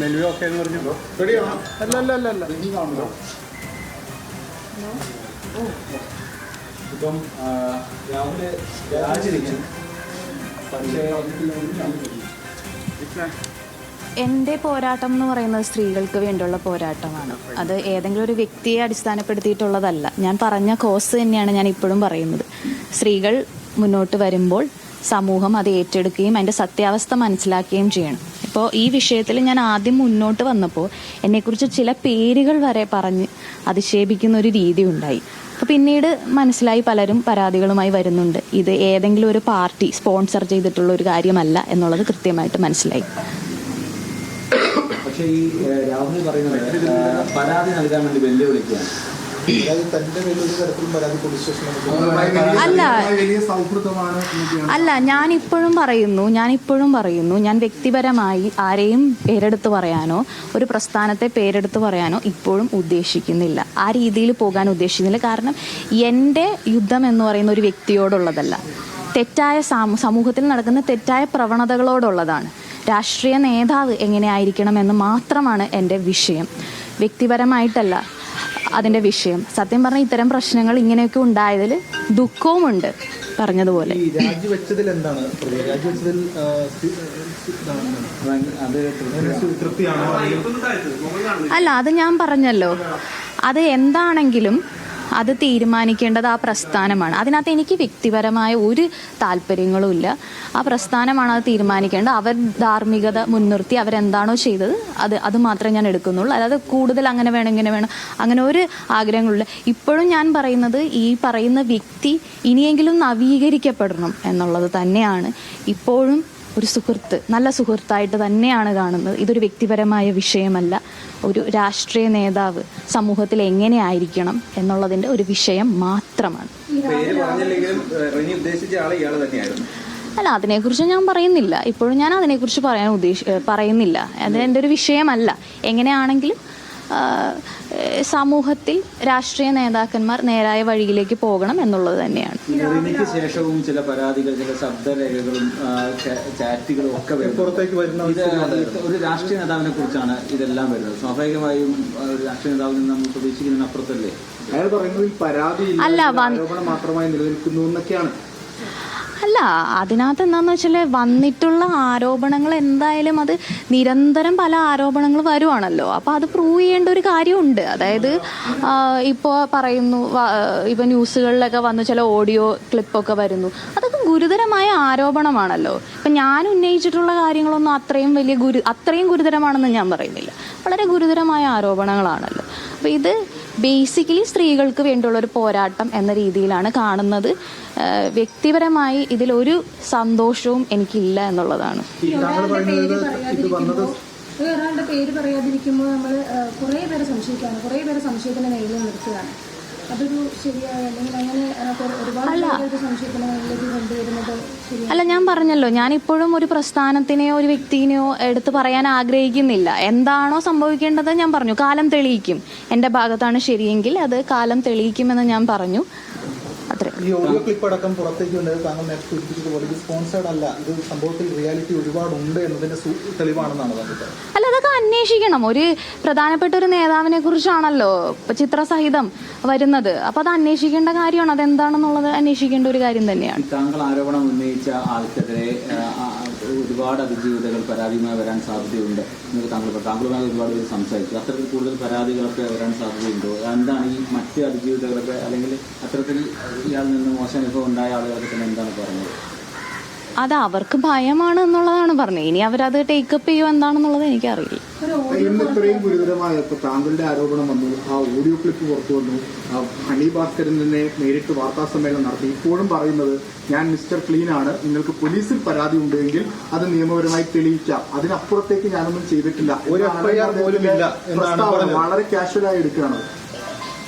Menu ഒക്കെ എന്ന് പറഞ്ഞു അല്ല ഇപ്പം രാവിലെ രാജിരിക്കും. പക്ഷേ എൻ്റെ പോരാട്ടം എന്ന് പറയുന്നത് സ്ത്രീകൾക്ക് വേണ്ടിയുള്ള പോരാട്ടമാണ്. അത് ഏതെങ്കിലും ഒരു വ്യക്തിയെ അടിസ്ഥാനപ്പെടുത്തിയിട്ടുള്ളതല്ല. ഞാൻ പറഞ്ഞ കോസ് തന്നെയാണ് ഞാൻ ഇപ്പോഴും പറയുന്നത്. സ്ത്രീകൾ മുന്നോട്ട് വരുമ്പോൾ സമൂഹം അത് ഏറ്റെടുക്കുകയും അതിൻ്റെ സത്യാവസ്ഥ മനസ്സിലാക്കുകയും ചെയ്യണം. ഇപ്പോൾ ഈ വിഷയത്തിൽ ഞാൻ ആദ്യം മുന്നോട്ട് വന്നപ്പോൾ എന്നെക്കുറിച്ച് ചില പേരുകൾ വരെ പറഞ്ഞ് അധിക്ഷേപിക്കുന്ന ഒരു രീതി ഉണ്ടായി. അപ്പോൾ പിന്നീട് മനസ്സിലായി പലരും പരാതികളുമായി വരുന്നുണ്ട്. ഇത് ഏതെങ്കിലും ഒരു പാർട്ടി സ്പോൺസർ ചെയ്തിട്ടുള്ള ഒരു കാര്യമല്ല എന്നുള്ളത് കൃത്യമായിട്ട് മനസ്സിലായി. പക്ഷേ ഈ രാഹുൽ പറയുന്നത് പരാതി നൽകാൻ വേണ്ടി വെല്ലുവിളിക്കുകയാണ്. അല്ല ഞാനിപ്പോഴും പറയുന്നു ഞാൻ വ്യക്തിപരമായി ആരെയും പേരെടുത്ത് പറയാനോ ഒരു പ്രസ്ഥാനത്തെ പേരെടുത്ത് പറയാനോ ഇപ്പോഴും ഉദ്ദേശിക്കുന്നില്ല. ആ രീതിയിൽ പോകാൻ ഉദ്ദേശിക്കുന്നില്ല. കാരണം എൻ്റെ യുദ്ധം എന്ന് പറയുന്ന ഒരു വ്യക്തിയോടുള്ളതല്ല, തെറ്റായ സമൂഹത്തിൽ നടക്കുന്ന തെറ്റായ പ്രവണതകളോടുള്ളതാണ്. രാഷ്ട്രീയ നേതാവ് എങ്ങനെയായിരിക്കണം എന്ന് മാത്രമാണ് എൻ്റെ വിഷയം, വ്യക്തിപരമായിട്ടല്ല അതിൻ്റെ വിഷയം. സത്യം പറഞ്ഞാൽ ഇത്തരം പ്രശ്നങ്ങൾ ഇങ്ങനെയൊക്കെ ഉണ്ടായതിൽ ദുഃഖവുമുണ്ട്. പറഞ്ഞതുപോലെ അല്ല, അത് ഞാൻ പറഞ്ഞല്ലോ, അത് എന്താണെങ്കിലും അത് തീരുമാനിക്കേണ്ടത് ആ പ്രസ്ഥാനമാണ്. അതിനകത്ത് എനിക്ക് വ്യക്തിപരമായ ഒരു താല്പര്യങ്ങളും ഇല്ല. ആ പ്രസ്ഥാനമാണ് അത് തീരുമാനിക്കേണ്ടത്. അവർ ധാർമ്മികത മുൻനിർത്തി അവരെന്താണോ ചെയ്തത് അത് മാത്രമേ ഞാൻ എടുക്കുന്നുള്ളൂ. അല്ലാതെ കൂടുതൽ അങ്ങനെ വേണം ഇങ്ങനെ വേണം അങ്ങനെ ഒരു ആഗ്രഹങ്ങളില്ല. ഇപ്പോഴും ഞാൻ പറയുന്നത് ഈ പറയുന്ന വ്യക്തി ഇനിയെങ്കിലും നവീകരിക്കപ്പെടണം എന്നുള്ളത് തന്നെയാണ്. ഇപ്പോഴും ഒരു സുഹൃത്ത്, നല്ല സുഹൃത്തായിട്ട് തന്നെയാണ് കാണുന്നത്. ഇതൊരു വ്യക്തിപരമായ വിഷയമല്ല. ഒരു രാഷ്ട്രീയ നേതാവ് സമൂഹത്തിൽ എങ്ങനെയായിരിക്കണം എന്നുള്ളതിൻ്റെ ഒരു വിഷയം മാത്രമാണ്. അല്ല, അതിനെക്കുറിച്ച് ഞാൻ പറയുന്നില്ല. ഇപ്പോഴും ഞാൻ അതിനെക്കുറിച്ച് പറയുന്നില്ല. അത് എൻ്റെ ഒരു വിഷയമല്ല. എങ്ങനെയാണെങ്കിലും സമൂഹത്തിൽ രാഷ്ട്രീയ നേതാക്കന്മാർ നേരായ വഴിയിലേക്ക് പോകണം എന്നുള്ളത് തന്നെയാണ്. ഇതിന് ശേഷവും ചില പരാതികൾ, ചില ശബ്ദരേഖകളും ചാറ്റുകളും ഒക്കെ പുറത്തേക്ക് വരുന്ന ഒരു രാഷ്ട്രീയ നേതാവിനെ കുറിച്ചാണ് ഇതെല്ലാം വരുന്നത്. സ്വാഭാവികമായും ഒരു രാഷ്ട്രീയ നേതാവിൽ നിന്ന് നമ്മൾ പ്രതീക്ഷിക്കുന്നതിന് അപ്പുറത്തല്ലേ അയാൾ പറയുന്നത് പരാതി ആരോപണം മാത്രമായി നിലനിൽക്കുന്നു എന്നൊക്കെയാണ്. അല്ല, അതിനകത്ത് എന്താണെന്ന് വെച്ചാൽ വന്നിട്ടുള്ള ആരോപണങ്ങൾ എന്തായാലും അത് നിരന്തരം പല ആരോപണങ്ങൾ വരുവാണല്ലോ. അപ്പോൾ അത് പ്രൂവ് ചെയ്യേണ്ട ഒരു കാര്യമുണ്ട്. അതായത് ഇപ്പോൾ പറയുന്നു, ഇപ്പോൾ ന്യൂസുകളിലൊക്കെ വന്ന് ചില ഓഡിയോ ക്ലിപ്പൊക്കെ വരുന്നു. അതൊക്കെ ഗുരുതരമായ ആരോപണമാണല്ലോ. ഇപ്പം ഞാൻ ഉന്നയിച്ചിട്ടുള്ള കാര്യങ്ങളൊന്നും അത്രയും ഗുരുതരമാണെന്ന് ഞാൻ പറയുന്നില്ല. വളരെ ഗുരുതരമായ ആരോപണങ്ങളാണല്ലോ. അപ്പോൾ ഇത് ബേസിക്കലി സ്ത്രീകൾക്ക് വേണ്ടിയുള്ളൊരു പോരാട്ടം എന്ന രീതിയിലാണ് കാണുന്നത്. വ്യക്തിപരമായി ഇതിലൊരു സന്തോഷവും എനിക്കില്ല എന്നുള്ളതാണ്. ഒരാളുടെ പേര് പറയാതിരിക്കുമ്പോൾ നമ്മൾ കുറേ പേരെ സംശയിക്കുകയാണ്, കുറേ പേരെ സംശയത്തിന് നേരിൽ നിർത്തുകയാണ്. അതൊരു ശരിയായ അല്ലെങ്കിൽ അങ്ങനെ ഒരുപാട് സംശയത്തിന് നേരിലേക്ക് കൊണ്ടുവരുന്നത് ശരിയാണ്. അല്ല, ഞാൻ പറഞ്ഞല്ലോ, ഞാനിപ്പോഴും ഒരു പ്രസ്ഥാനത്തിനെയോ ഒരു വ്യക്തിനെയോ എടുത്ത് പറയാൻ ആഗ്രഹിക്കുന്നില്ല. എന്താണോ സംഭവിക്കേണ്ടത് ഞാൻ പറഞ്ഞു. കാലം തെളിയിക്കും. എൻ്റെ ഭാഗത്താണ് ശരിയെങ്കിൽ അത് കാലം തെളിയിക്കുമെന്ന് ഞാൻ പറഞ്ഞു. ഈ ഓഡിയോ ക്ലിപ്പ് അടക്കം പുറത്തേക്ക് വന്നത് താങ്കൾ നേരത്തെ സൂചിപ്പിച്ചതുപോലെ ഇത് സ്പോൺസേർഡ് അല്ല, ഇത് സംഭവത്തിൽ റിയാലിറ്റി ഒരുപാടുണ്ട് എന്നതിന്റെ തെളിവാണെന്നാണ് പറഞ്ഞത്. അല്ല, അതൊക്കെ അന്വേഷിക്കണം. ഒരു പ്രധാനപ്പെട്ട ഒരു നേതാവിനെ കുറിച്ചാണല്ലോ ചിത്രസഹിതം വരുന്നത്. അപ്പൊ അത് അന്വേഷിക്കേണ്ട കാര്യമാണ്. അതെന്താണെന്നുള്ളത് അന്വേഷിക്കേണ്ട ഒരു കാര്യം തന്നെയാണ്. താങ്കൾ ആരോപണം ഉന്നയിച്ച ആൾക്കെതിരെ ഒരുപാട് അതിജീവിതകൾ പരാതിയുമായി വരാൻ സാധ്യതയുണ്ട് എന്ന് താങ്കളുമായി ഒരുപാട് പേര് സംസാരിച്ചു. അത്തരത്തിൽ കൂടുതൽ പരാതികളൊക്കെ വരാൻ സാധ്യതയുണ്ടോ? എന്താണ് ഈ മറ്റ് അതിജീവിതകളൊക്കെ, അല്ലെങ്കിൽ അത്തരത്തിൽ ഇയാളിൽ നിന്ന് മോശം അനുഭവം ഉണ്ടായ ആളുകളൊക്കെ തന്നെ എന്താണ് പറഞ്ഞത്? അത് അവർക്ക് ഭയമാണ് എന്നുള്ളതാണ് പറഞ്ഞത്. ഇനി അവരത് ടേക്കപ്പ് ചെയ്യുമോ എന്താണെന്നുള്ളത് എനിക്കറിയില്ല. ഇത്രയും ഗുരുതരമായ താങ്കളുടെ ആരോപണം വന്നു, ആ ഓഡിയോ ക്ലിപ്പ് പുറത്തു വന്നു, ഹണി ഭാസ്കരൻ തന്നെ നേരിട്ട് വാർത്താ സമ്മേളനം നടത്തി. ഇപ്പോഴും പറയുന്നത് ഞാൻ മിസ്റ്റർ ക്ലീൻ ആണ്, നിങ്ങൾക്ക് പോലീസിൽ പരാതി ഉണ്ടെങ്കിൽ അത് നിയമപരമായി തെളിയിക്കാം, അതിനപ്പുറത്തേക്ക് ഞാനൊന്നും ചെയ്തിട്ടില്ല, ഒരു എഫ്ഐആർ പോലും ഇല്ല, വളരെ കാഷ്വലായി എടുക്കുകയാണ്.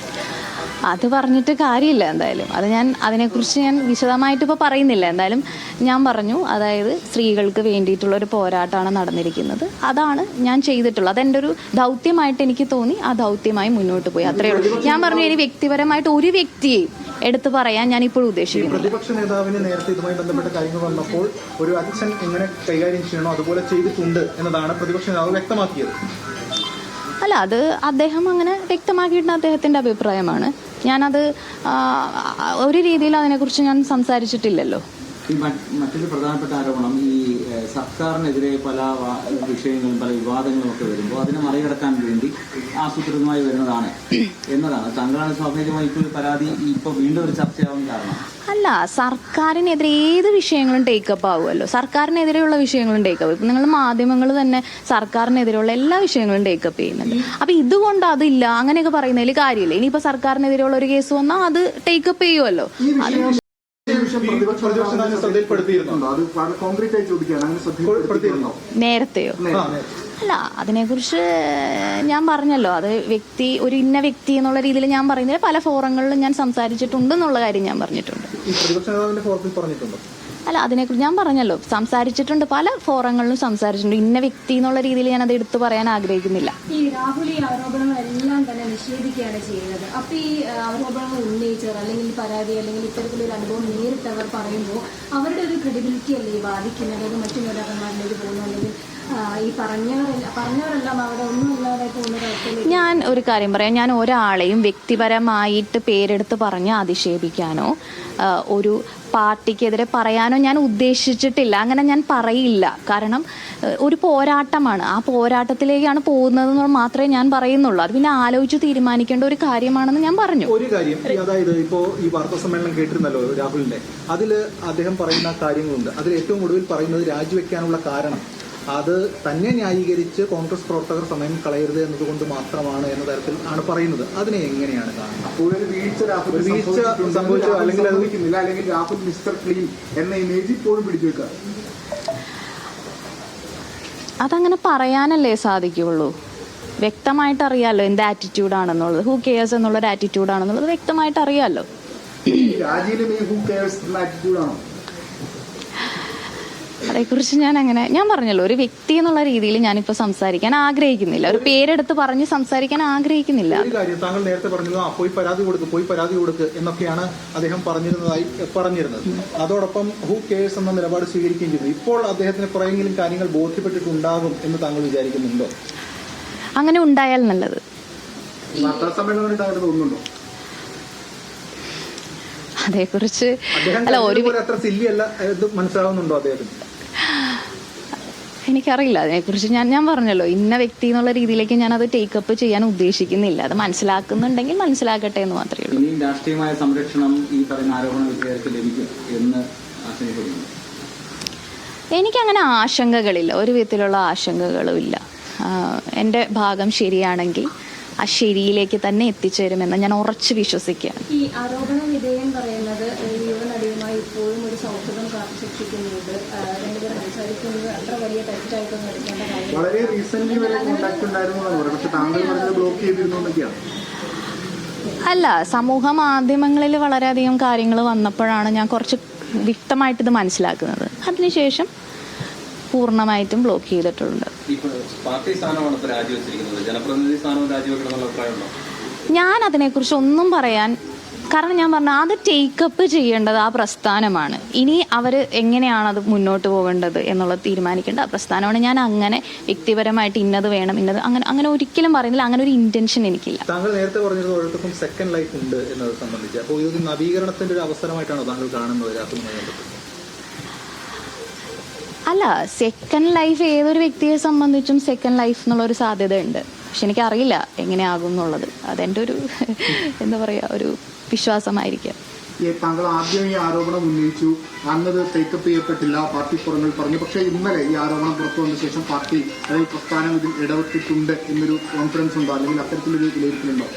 അത് പറഞ്ഞിട്ട് കാര്യമില്ല. എന്തായാലും അത് അതിനെക്കുറിച്ച് ഞാൻ വിശദമായിട്ട് ഇപ്പോൾ പറയുന്നില്ല. എന്തായാലും ഞാൻ പറഞ്ഞു, അതായത് സ്ത്രീകൾക്ക് വേണ്ടിയിട്ടുള്ള ഒരു പോരാട്ടമാണ് നടന്നിരിക്കുന്നത്. അതാണ് ഞാൻ ചെയ്തിട്ടുള്ളത്. അതെൻ്റെ ഒരു ദൗത്യമായിട്ട് എനിക്ക് തോന്നി. ആ ദൗത്യമായി മുന്നോട്ട് പോയി, അത്രയേ ഉള്ളൂ. ഞാൻ പറഞ്ഞു, ഇനി വ്യക്തിപരമായിട്ട് ഒരു വ്യക്തിയെയും എടുത്തു പറയാൻ ഞാൻ ഇപ്പോഴും ഉദ്ദേശിക്കുന്നു. പ്രതിപക്ഷ നേതാവിന് നേരത്തെ ഇതുമായി ബന്ധപ്പെട്ട കാര്യങ്ങൾ വന്നപ്പോൾ ഒരു അച്ഛൻ എങ്ങനെ കൈകാര്യം ചെയ്യണോ അതുപോലെ ചെയ്തിട്ടുണ്ട് എന്നതാണ് പ്രതിപക്ഷ നേതാവ് വ്യക്തമാക്കിയത്. അല്ല, അത് അദ്ദേഹം അങ്ങനെ വ്യക്തമാക്കിയിട്ട് അദ്ദേഹത്തിൻ്റെ അഭിപ്രായമാണ്. ഞാനത് ഒരു രീതിയിൽ അതിനെക്കുറിച്ച് ഞാൻ സംസാരിച്ചിട്ടില്ലല്ലോ. ഈ മറ്റൊരു പ്രധാനപ്പെട്ട ആരോപണം, ഈ സർക്കാരിനെതിരെ പല വിഷയങ്ങളും പല വിവാദങ്ങളും ഒക്കെ വരുമ്പോൾ അതിനെ മറികടക്കാൻ വേണ്ടി ആസൂത്രിതമായി വരുന്നതാണ് എന്നതാണ്. താങ്കളാണ് സ്വാഭാവികമായി ഇപ്പോൾ പരാതി ഇപ്പോൾ വീണ്ടും ഒരു ചർച്ചയാവാൻ കാരണം. അല്ല, സർക്കാരിനെതിരെ ഏത് വിഷയങ്ങളും ടേക്കപ്പ് ആവുമല്ലോ. സർക്കാരിനെതിരെയുള്ള വിഷയങ്ങളും ടേക്കപ്പ്. ഇപ്പം നിങ്ങൾ മാധ്യമങ്ങൾ തന്നെ സർക്കാരിനെതിരെയുള്ള എല്ലാ വിഷയങ്ങളും ടേക്കപ്പ് ചെയ്യുന്നുണ്ട്. അപ്പം ഇതുകൊണ്ട് അതില്ല അങ്ങനെയൊക്കെ പറയുന്നതിൽ കാര്യമില്ല. ഇനിയിപ്പോൾ സർക്കാരിനെതിരെയുള്ള ഒരു കേസ് വന്നാൽ അത് ടേക്കപ്പ് ചെയ്യുമല്ലോ. നേരത്തെയോ? അല്ല, അതിനെക്കുറിച്ച് ഞാൻ പറഞ്ഞല്ലോ, അത് ഒരു ഇന്ന വ്യക്തി എന്നുള്ള രീതിയിൽ ഞാൻ പറയുന്നില്ല. പല ഫോറങ്ങളിലും ഞാൻ സംസാരിച്ചിട്ടുണ്ട് എന്നുള്ള കാര്യം ഞാൻ പറഞ്ഞിട്ടുണ്ട്. അല്ല, അതിനെക്കുറിച്ച് ഞാൻ പറഞ്ഞല്ലോ, സംസാരിച്ചിട്ടുണ്ട്, പല ഫോറങ്ങളിലും സംസാരിച്ചിട്ടുണ്ട്. ഇന്ന വ്യക്തി എന്നുള്ള രീതിയിൽ ഞാൻ അത് എടുത്തു പറയാൻ ആഗ്രഹിക്കുന്നില്ല. ഈ രാഹുൽ ഈ ആരോപണങ്ങളെല്ലാം തന്നെ നിഷേധിക്കുകയാണ് ചെയ്യുന്നത്. അപ്പൊ ഈ ആരോപണങ്ങൾ ഉന്നയിച്ചവർ അല്ലെങ്കിൽ പരാതി അല്ലെങ്കിൽ ഇത്തരത്തിലൊരു അനുഭവം നേരിട്ടവർ പറയുമ്പോൾ അവരുടെ ഒരു ക്രെഡിബിലിറ്റി അല്ലേ ബാധിക്കുന്നത്? അത് മറ്റു നേതാക്കന്മാരിലേക്ക് പോകുന്നു, അല്ലെങ്കിൽ ഈ പറഞ്ഞവരെല്ലാം അവിടെ ഒന്നുമില്ലാതെ പോകുന്ന. ഞാൻ ഒരു കാര്യം പറയാം, ഞാൻ ഒരാളെയും വ്യക്തിപരമായിട്ട് പേരെടുത്ത് പറഞ്ഞ് അധിക്ഷേപിക്കാനോ ഒരു പാർട്ടിക്കെതിരെ പറയാനോ ഞാൻ ഉദ്ദേശിച്ചിട്ടില്ല. അങ്ങനെ ഞാൻ പറയില്ല. കാരണം ഒരു പോരാട്ടമാണ്, ആ പോരാട്ടത്തിലേക്കാണ് പോകുന്നതെന്ന് മാത്രമേ ഞാൻ പറയുന്നുള്ളൂ. അത് പിന്നെ ആലോചിച്ച് തീരുമാനിക്കേണ്ട ഒരു കാര്യമാണെന്ന് ഞാൻ പറഞ്ഞു. ഒരു കാര്യം, അതായത് ഇപ്പോ ഈ വാർത്താ സമ്മേളനം കേട്ടിരുന്നല്ലോ രാഹുലിന്റെ, അതിൽ അദ്ദേഹം പറയുന്ന കാര്യങ്ങളുണ്ട്. അതിൽ ഏറ്റവും ഒടുവിൽ പറയുന്നത് രാജിവെക്കാനുള്ള കാരണം അത് തന്നെ ന്യായീകരിച്ച് കോൺഗ്രസ് പ്രവർത്തകർ സമയം കളയരുത് എന്നതുകൊണ്ട് മാത്രമാണ് എന്ന തരത്തിൽ ആണ് പറയുന്നത്. അതിനെ എങ്ങനെയാണ് കാണുന്നത്? വീഴ്ച സംഭവിച്ചോ അല്ലെങ്കിൽ രാഹുൽ മിസ്റ്റർ ക്ലീൻ എന്ന ഇമേജ് ഇപ്പോഴും പിടിച്ചു വെക്കുക? അതങ്ങനെ പറയാനല്ലേ സാധിക്കുള്ളൂ. വ്യക്തമായിട്ട് അറിയാമല്ലോ എന്ത് ആറ്റിറ്റ്യൂഡാണെന്നുള്ളത്. ഹൂ കെയേഴ്സ് എന്നുള്ളൊരു ആറ്റിറ്റ്യൂഡാണെന്നുള്ളത് വ്യക്തമായിട്ട് അറിയാമല്ലോ. അതേക്കുറിച്ച് ഞാൻ പറഞ്ഞല്ലോ, ഒരു വ്യക്തി എന്നുള്ള രീതിയിൽ ഞാനിപ്പോൾ സംസാരിക്കാൻ ആഗ്രഹിക്കുന്നില്ല. ഒരു പേരെടുത്ത് പറഞ്ഞ് സംസാരിക്കാൻ ആഗ്രഹിക്കുന്നില്ല. താങ്കൾ നേരത്തെ പറഞ്ഞത് പോയി പരാതി കൊടുക്ക് എന്നൊക്കെയാണ് അദ്ദേഹം പറഞ്ഞിരുന്നത്. അതോടൊപ്പം ഹൂ കെയേഴ്സ് എന്ന നിലപാട് സ്വീകരിക്കുകയും ചെയ്തു. ഇപ്പോൾ അദ്ദേഹത്തിന് കുറെയെങ്കിലും കാര്യങ്ങൾ ബോധ്യപ്പെട്ടിട്ടുണ്ടാകും എന്ന് താങ്കൾ വിചാരിക്കുന്നുണ്ടോ? അങ്ങനെ ഉണ്ടായാൽ നല്ലത്. അതേക്കുറിച്ച് മനസ്സിലാവുന്നുണ്ടോ അദ്ദേഹത്തിന്? എനിക്കറിയില്ല അതിനെക്കുറിച്ച്. ഞാൻ പറഞ്ഞല്ലോ, ഇന്ന വ്യക്തി എന്നുള്ള രീതിയിലേക്ക് ഞാൻ അത് ടേക്കപ്പ് ചെയ്യാൻ ഉദ്ദേശിക്കുന്നില്ല. അത് മനസ്സിലാക്കുന്നുണ്ടെങ്കിൽ മനസ്സിലാക്കട്ടെ എന്ന് മാത്രമേ ഉള്ളൂ. ഇനി രാഷ്ട്രീയമായ സംരക്ഷണം ഈ പറയുന്ന ആരോപണ വിധേയർക്ക് ലഭിക്കും എന്ന് ആശങ്കപ്പെടുന്നു. എനിക്കങ്ങനെ ആശങ്കകളില്ല, ഒരു വിധത്തിലുള്ള ആശങ്കകളും ഇല്ല. എൻ്റെ ഭാഗം ശരിയാണെങ്കിൽ ആ ശരിയിലേക്ക് തന്നെ എത്തിച്ചേരുമെന്ന് ഞാൻ ഉറച്ചു വിശ്വസിക്കുകയാണ്. ഈ ആരോപണ വിധേയം പറയുന്നത് യുവനടിയുമായി ഇപ്പോഴും ഒരു സൗഹൃദം കാത്തുസൂക്ഷിക്കുന്നുണ്ട്. രണ്ടുപേർ സംസാരിക്കുന്നത് അത്ര വലിയ തെറ്റായിട്ടൊന്നും എടുക്കേണ്ട കാര്യം അല്ല. സമൂഹ മാധ്യമങ്ങളിൽ വളരെയധികം കാര്യങ്ങൾ വന്നപ്പോഴാണ് ഞാൻ കുറച്ച് വ്യക്തമായിട്ട് ഇത് മനസ്സിലാക്കുന്നത്. അതിനുശേഷം പൂർണ്ണമായിട്ടും ബ്ലോക്ക് ചെയ്തിട്ടുണ്ട്. ഞാൻ അതിനെക്കുറിച്ച് ഒന്നും പറയാൻ, കാരണം ഞാൻ പറഞ്ഞ അത് ടേക്കപ്പ് ചെയ്യേണ്ടത് ആ പ്രസ്ഥാനമാണ്. ഇനി അവർ എങ്ങനെയാണ് അത് മുന്നോട്ട് പോകേണ്ടത് എന്നുള്ളത് തീരുമാനിക്കേണ്ട ആ പ്രസ്ഥാനമാണ്. ഞാൻ അങ്ങനെ വ്യക്തിപരമായിട്ട് ഇന്നത് വേണം ഇന്നത് അങ്ങനെ ഒരിക്കലും പറയുന്നില്ല. അങ്ങനെ ഒരു ഇന്റൻഷൻ എനിക്കില്ല. താങ്കൾ നേരത്തെ പറഞ്ഞത് ഓരോരുത്തർക്കും സെക്കൻഡ് ലൈഫ് ഉണ്ട് എന്നത് സംബന്ധിച്ച്, അപ്പോൾ ഇത് നവീകരണത്തിന്റെ ഒരു അവസരമായിട്ടാണോ താങ്കൾ കാണുന്നത്? അല്ല, സെക്കൻഡ് ലൈഫ് ഏതൊരു വ്യക്തിയെ സംബന്ധിച്ചും സെക്കൻഡ് ലൈഫ് എന്നുള്ളൊരു സാധ്യതയുണ്ട്. പക്ഷെ എനിക്കറിയില്ല എങ്ങനെയാകും എന്നുള്ളത്. അതെൻ്റെ ഒരു എന്താ പറയുക, ഒരു വിശ്വാസമായിരിക്കാം. താങ്കൾ ആദ്യം ഈ ആരോപണം ഉന്നയിച്ചു, അന്നത് ടേക്കപ്പ് ചെയ്യപ്പെട്ടില്ല, പാർട്ടി പുറങ്ങൾ പറഞ്ഞു. പക്ഷേ ഇന്നലെ ഈ ആരോപണം പുറത്തു വന്ന ശേഷം പാർട്ടി അല്ലെങ്കിൽ പ്രസ്ഥാനം ഇതിൽ ഇടപെട്ടിട്ടുണ്ട് എന്നൊരു കോൺഫിഡൻസ് ഉണ്ടോ, അല്ലെങ്കിൽ അത്തരത്തിലൊരു വിലയിരുത്തലുണ്ടോ?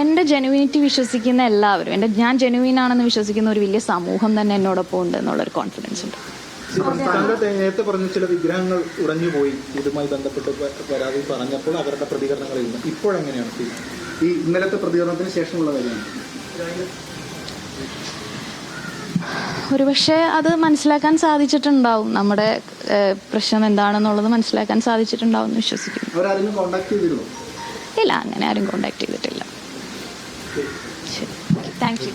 എൻ്റെ ജെനുവിനിറ്റി വിശ്വസിക്കുന്ന എല്ലാവരും, ഞാൻ ജെനുവിൻ ആണെന്ന് വിശ്വസിക്കുന്ന ഒരു വലിയ സമൂഹം തന്നെ എന്നോടൊപ്പം ഉണ്ട് എന്നുള്ളൊരു കോൺഫിഡൻസ് ഉണ്ട്. നേരത്തെ പറഞ്ഞ ചില വിഗ്രഹങ്ങൾ ഉടഞ്ഞുപോയി, ഇതുമായി ബന്ധപ്പെട്ട് പരാതി പറഞ്ഞപ്പോൾ അവരുടെ പ്രതികരണങ്ങളിൽ നിന്ന് ഇപ്പോഴെങ്ങനെയാണ് ഈ ഇന്നലത്തെ പ്രതികരണത്തിന് ശേഷമുള്ള കാര്യമാണ്? ഒരുപക്ഷെ അത് മനസ്സിലാക്കാൻ സാധിച്ചിട്ടുണ്ടാവും. നമ്മുടെ പ്രശ്നം എന്താണെന്നുള്ളത് മനസ്സിലാക്കാൻ സാധിച്ചിട്ടുണ്ടാവും എന്ന് വിശ്വസിക്കുന്നു. അവരാരെങ്കിലും കോണ്ടാക്ട് ചെയ്തിരുന്നു? ഇല്ല, അങ്ങനെ ആരും കോണ്ടാക്ട് ചെയ്തിട്ടില്ല. ശരി, താങ്ക് യു.